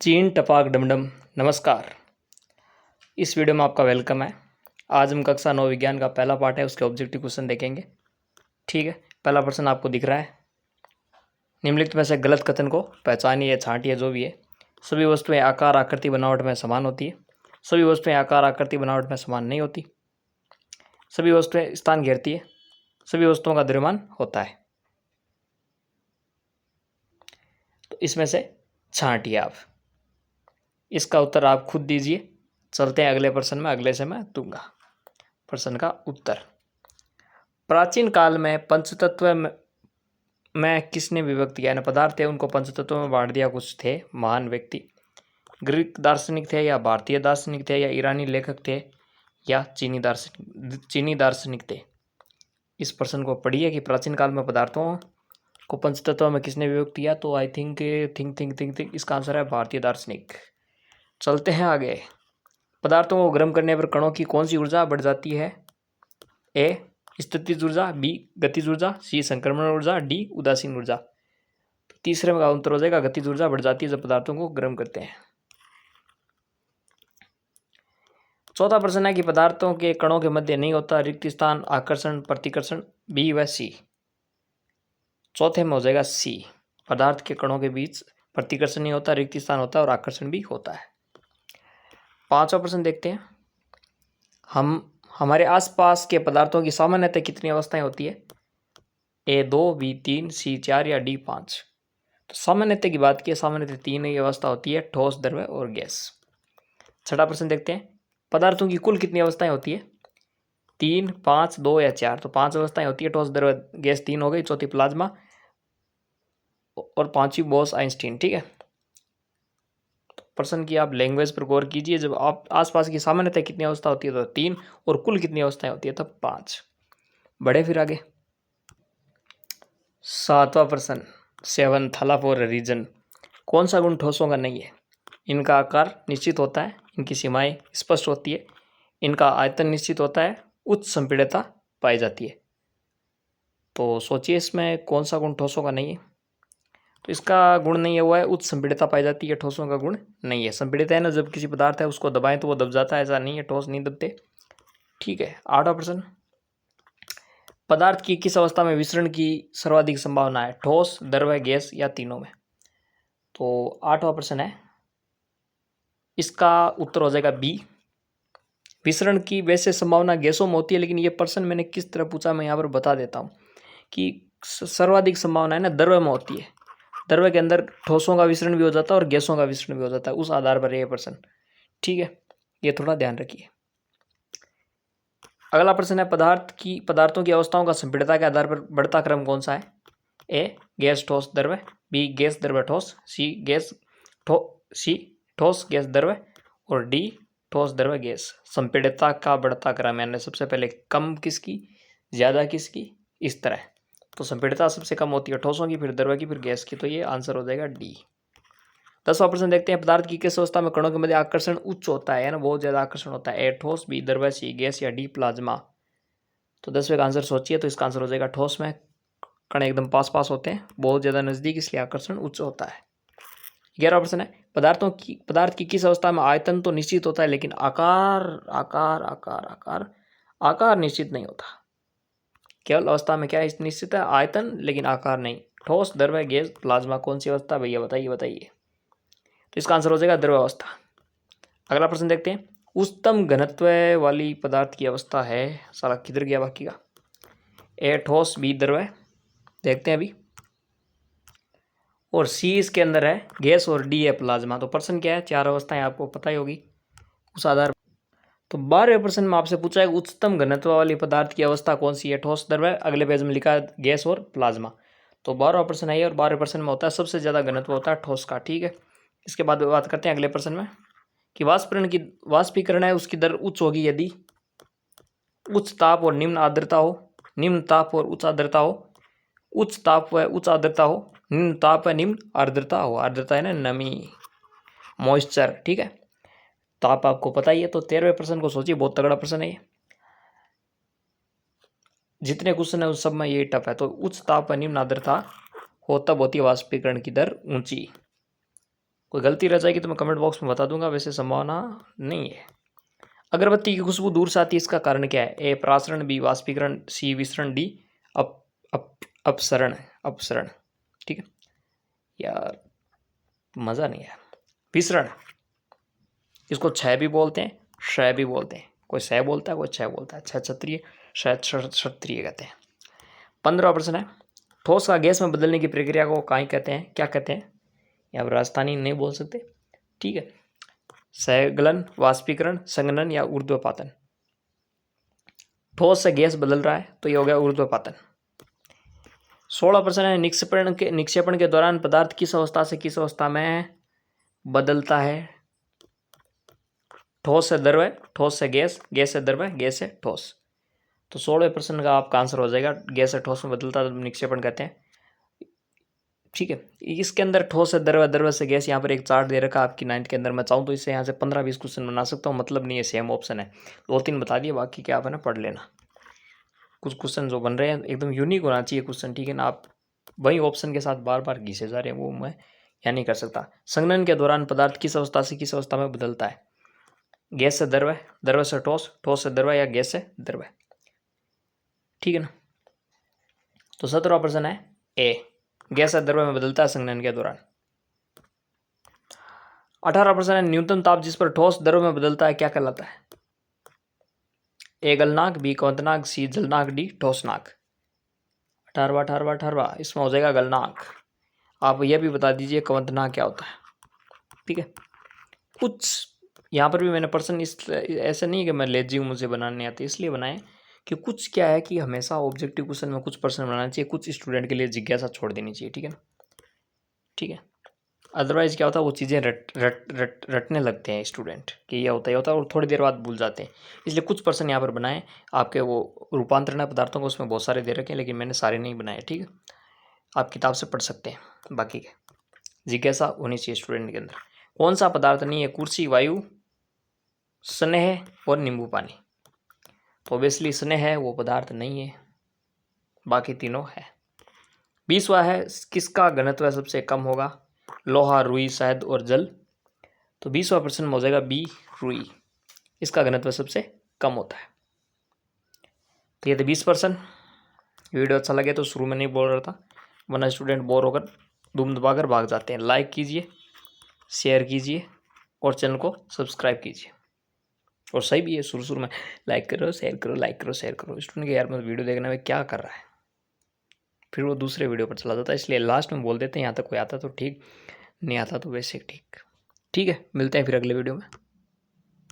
चीन टपाक डमडम। नमस्कार। इस वीडियो में आपका वेलकम है। आज हम कक्षा 9 विज्ञान का पहला पार्ट है, उसके ऑब्जेक्टिव क्वेश्चन देखेंगे। ठीक है, पहला प्रश्न आपको दिख रहा है। निम्नलिखित में से गलत कथन को पहचानिए या छांटिए, जो भी है। सभी वस्तुएं आकार आकृति बनावट में समान होती है। सभी वस्तुएं आकार आकृति बनावट में समान नहीं होती। सभी वस्तुएं स्थान घेरती है। सभी वस्तुओं का द्रव्यमान होता है। तो इसमें से छांटिए आप। इसका उत्तर आप खुद दीजिए। चलते हैं अगले प्रश्न में, अगले से मैं दूंगा प्रश्न का उत्तर। प्राचीन काल में पंचतत्व में किसने विभक्त किया? पदार्थ थे, उनको पंचतत्व में बांट दिया। कुछ थे महान व्यक्ति, ग्रीक दार्शनिक थे या भारतीय दार्शनिक थे या ईरानी लेखक थे या चीनी दार्शनिक थे। इस प्रश्न को पढ़िए कि प्राचीन काल में पदार्थों को पंचतत्व में किसने विभक्त किया। तो आई थिंक इसका आंसर है भारतीय दार्शनिक। चलते हैं आगे। पदार्थों को गर्म करने पर कणों की कौन सी ऊर्जा बढ़ जाती है? ए स्थितिज ऊर्जा, बी गतिज ऊर्जा, सी संक्रमण ऊर्जा, डी उदासीन ऊर्जा। तो तीसरे में का उत्तर हो जाएगा गतिज ऊर्जा बढ़ जाती है जब पदार्थों को गर्म करते हैं। चौथा प्रश्न है कि पदार्थों के कणों के मध्य नहीं होता रिक्त स्थान, आकर्षण, प्रतिकर्षण, बी व सी। चौथे में हो जाएगा सी, पदार्थ के कणों के बीच प्रतिकर्षण नहीं होता, रिक्त स्थान होता है और आकर्षण भी होता है। पांचवा प्रश्न देखते हैं। हमारे आसपास के पदार्थों की सामान्यतः कितनी अवस्थाएं होती है? ए 2, बी 3, सी 4 या डी 5। तो सामान्यतः की बात की, सामान्यतः 3 ही अवस्था होती है, ठोस, द्रव्य और गैस। छठा प्रश्न देखते हैं। पदार्थों की कुल कितनी अवस्थाएं होती है? 3, 5, 2 या 4। तो 5 अवस्थाएं होती है, ठोस, द्रव्य, गैस 3 हो गई, चौथी प्लाज्मा और पांचवी बोस आइंस्टीन। ठीक है, प्रश्न की आप लैंग्वेज पर गौर कीजिए। जब आप आसपास की सामान्यतः कितनी अवस्था होती है तो 3, और कुल कितनी अवस्थाएं होती है तब 5। बढ़े फिर आगे। सातवां प्रश्न, 7 थला फॉर रीजन। कौन सा गुण ठोसों का नहीं है? इनका आकार निश्चित होता है, इनकी सीमाएं स्पष्ट होती है, इनका आयतन निश्चित होता है, उच्च संपीड़ितता पाई जाती है। तो सोचिए इसमें कौन सा गुण ठोसों का नहीं है। तो इसका गुण नहीं है हुआ है उच्च संपीड़ितता पाई जाती है। ठोसों का गुण नहीं है। संपीड़ित है ना, जब किसी पदार्थ है उसको दबाएं तो वो दब जाता है, ऐसा नहीं है ठोस नहीं दबते। ठीक है, आठवां प्रश्न। पदार्थ की किस अवस्था में विसरण की सर्वाधिक संभावना है? ठोस, द्रव्य, गैस या तीनों में? तो आठवां प्रश्न है, इसका उत्तर हो जाएगा बी। विसरण की वैसे संभावना गैसों में होती है, लेकिन ये प्रश्न मैंने किस तरह पूछा मैं यहाँ पर बता देता हूँ कि सर्वाधिक संभावना है ना द्रव्य में होती है। द्रव्य के अंदर ठोसों का विसरण भी हो जाता है और गैसों का विसरण भी हो जाता है, उस आधार पर यह प्रश्न। ठीक है, ये थोड़ा ध्यान रखिए। अगला प्रश्न है, पदार्थों की अवस्थाओं का संपीड़ितता के आधार पर बढ़ता क्रम कौन सा है? ए गैस, ठोस, द्रव्य, बी गैस, द्रव्य, ठोस, सी ठोस, गैस, द्रव्य और डी ठोस, द्रव्य, गैस। संपीड़ितता का बढ़ता क्रम यानी सबसे पहले कम किसकी, ज्यादा किसकी, इस तरह। तो संपीड़ितता सबसे कम होती है ठोसों की, फिर द्रव्य की, फिर गैस की। तो ये आंसर हो जाएगा डी। 10वां प्रश्न देखते हैं। पदार्थ की किस अवस्था में कणों के मध्य आकर्षण उच्च होता है ना, बहुत ज्यादा आकर्षण होता है? ए ठोस, बी द्रव्य, सी गैस या डी प्लाज्मा। तो 10वें का आंसर सोचिए, तो इसका आंसर हो जाएगा ठोस में कण एकदम पास पास होते हैं, बहुत ज्यादा नजदीक, इसलिए आकर्षण उच्च होता है। 11वां प्रश्न है, पदार्थ की किस अवस्था में आयतन तो निश्चित होता है लेकिन आकार आकार आकार आकार आकार निश्चित नहीं होता? केवल अवस्था में क्या है निश्चित है? आयतन, लेकिन आकार नहीं। ठोस, द्रव्य, गैस, प्लाज्मा, कौन सी अवस्था भैया बताइए। तो इसका आंसर हो जाएगा द्रव्य अवस्था। अगला प्रश्न देखते हैं। उच्चतम घनत्व वाली पदार्थ की अवस्था है, सारा किधर गया बाकी का? ए ठोस, बी द्रव्य, देखते हैं अभी, और सी इसके अंदर है गैस और डी है प्लाज्मा। तो प्रश्न क्या है, 4 अवस्थाएं आपको पता ही होगी उस आधार। तो 12वें प्रश्न में आपसे पूछा है उच्चतम घनत्व वाली पदार्थ की अवस्था कौन सी है? ठोस, द्रव्य, अगले पेज में लिखा है गैस और प्लाज्मा। तो 12वां प्रश्न है और 12वें प्रश्न में होता है सबसे ज्यादा घनत्व होता है ठोस का। ठीक है, इसके बाद बात करते हैं अगले प्रश्न में कि वाष्पीकरण है उसकी दर उच्च होगी यदि उच्च ताप और निम्न आर्द्रता हो, निम्न ताप और उच्च आर्द्रता हो, उच्च ताप व उच्च आर्द्रता हो, निम्न ताप व निम्न आर्द्रता हो। आर्द्रता है ना नमी, मॉइस्चर। ठीक है, ताप आपको पता ही है। तो 13वें प्रश्न को सोचिए, बहुत तगड़ा प्रश्न है ये, जितने क्वेश्चन है उस सब में ये टफ है। तो उच्च ताप व निम्न आर्द्रता हो तब होती है वाष्पीकरण की दर ऊंची। कोई गलती रह जाएगी तो मैं कमेंट बॉक्स में बता दूंगा, वैसे संभावना नहीं है। अगरबत्ती की खुशबू दूर से आती है, इसका कारण क्या है? ए प्रासरण, बी वाष्पीकरण, सी विसरण, डी अप अप अपसरण। अपसरण, ठीक है यार, मज़ा नहीं है। विसरण, इसको क्षय भी बोलते हैं, क्षय भी बोलते हैं। कोई क्षय बोलता है, कोई क्षय बोलता है। क्षय क्षत्रिय, क्षय क्षत्रिय कहते हैं। 15वां प्रश्न है, ठोस का गैस में बदलने की प्रक्रिया को काई कहते हैं? क्या कहते हैं? यहाँ पर राजस्थानी नहीं बोल सकते, ठीक है। सहगलन, वाष्पीकरण, संघनन या ऊर्ध्वपातन। ठोस से गैस बदल रहा है तो ये हो गया ऊर्ध्वपातन। 16 प्रश्न है, निक्षेपण के दौरान पदार्थ किस अवस्था से किस अवस्था में बदलता है? ठोस से द्रव्य, ठोस से गैस, गैस से द्रव्य, गैस से ठोस। तो 16 प्रश्न का आपका आंसर हो जाएगा, गैस से ठोस में बदलता है निक्षेपण कहते हैं, ठीक है। इसके अंदर ठोस से द्रव्य, द्रव्य से गैस, यहाँ पर एक चार्ट दे रखा आपकी 9th के अंदर। मैं चाहूँ तो इससे यहाँ से 15-20 क्वेश्चन बना सकता हूँ, मतलब नहीं है, सेम ऑप्शन है। 2-3 बता दिए, बाकी क्या आप है ना पढ़ लेना। कुछ क्वेश्चन जो बन रहे हैं एकदम यूनिक होना चाहिए क्वेश्चन, ठीक है ना। आप वही ऑप्शन के साथ बार बार घिसे जा रहे हैं, वो मैं यहाँ नहीं कर सकता। संघनन के दौरान पदार्थ किस अवस्था से किस अवस्था में बदलता है? गैस से द्रव्य, द्रव्य से ठोस, ठोस से द्रव्य या गैस से द्रव्य, ठीक है ना। तो 17वां प्रश्न है, ए गैस से द्रव्य में बदलता है संघनन के दौरान। 18वां प्रश्न है, न्यूनतम ताप जिस पर ठोस द्रव्य में बदलता है क्या कहलाता है? ए गलनांक, बी क्वथनांक, सी जलनांक, डी ठोसनांक। 18वां इसमें हो जाएगा गलनांक। आप यह भी बता दीजिए क्वथनांक क्या होता है, ठीक है। कुछ यहाँ पर भी मैंने पर्सन इस ऐसे नहीं है कि मैं लेजी हूँ, मुझे बनाने नहीं आती, इसलिए बनाए कि कुछ क्या है कि हमेशा ऑब्जेक्टिव क्वेश्चन में कुछ पर्सन बनाना चाहिए, कुछ स्टूडेंट के लिए जिज्ञासा छोड़ देनी चाहिए, ठीक है ना, ठीक है। अदरवाइज क्या होता है, वो चीज़ें रटने लगते हैं स्टूडेंट कि ये होता है और थोड़ी देर बाद भूल जाते हैं। इसलिए कुछ पर्सन यहाँ पर बनाए आपके, वो रूपांतरण पदार्थों को उसमें बहुत सारे दे रखे हैं, लेकिन मैंने सारे नहीं बनाए, ठीक है। आप किताब से पढ़ सकते हैं, बाकी के जिज्ञासा होनी चाहिए स्टूडेंट के अंदर। कौन सा पदार्थ नहीं है? कुर्सी, वायु, स्नेह और नींबू पानी। तो ऑब्वियसली स्नेह है, वो पदार्थ नहीं है, बाकी तीनों है। 20वां है, किसका घनत्व सबसे कम होगा? लोहा, रुई, शहद और जल। तो 20वां प्रश्न हो जाएगा बी रुई, इसका घनत्व सबसे कम होता है। तो ये थे 20 प्रश्न। वीडियो अच्छा लगे तो शुरू में नहीं बोल रहा था, वरना स्टूडेंट बोर होकर धूम दबाकर भाग जाते हैं। लाइक कीजिए, शेयर कीजिए और चैनल को सब्सक्राइब कीजिए। और सही भी है, शुरू में लाइक करो, शेयर करो, लाइक करो, शेयर करो। स्टूडेंट के यार मैं वीडियो देखने में क्या कर रहा है, फिर वो दूसरे वीडियो पर चला जाता है, इसलिए लास्ट में बोल देते हैं। यहाँ तक कोई आता तो ठीक, नहीं आता तो वैसे ठीक, ठीक है। मिलते हैं फिर अगले वीडियो में।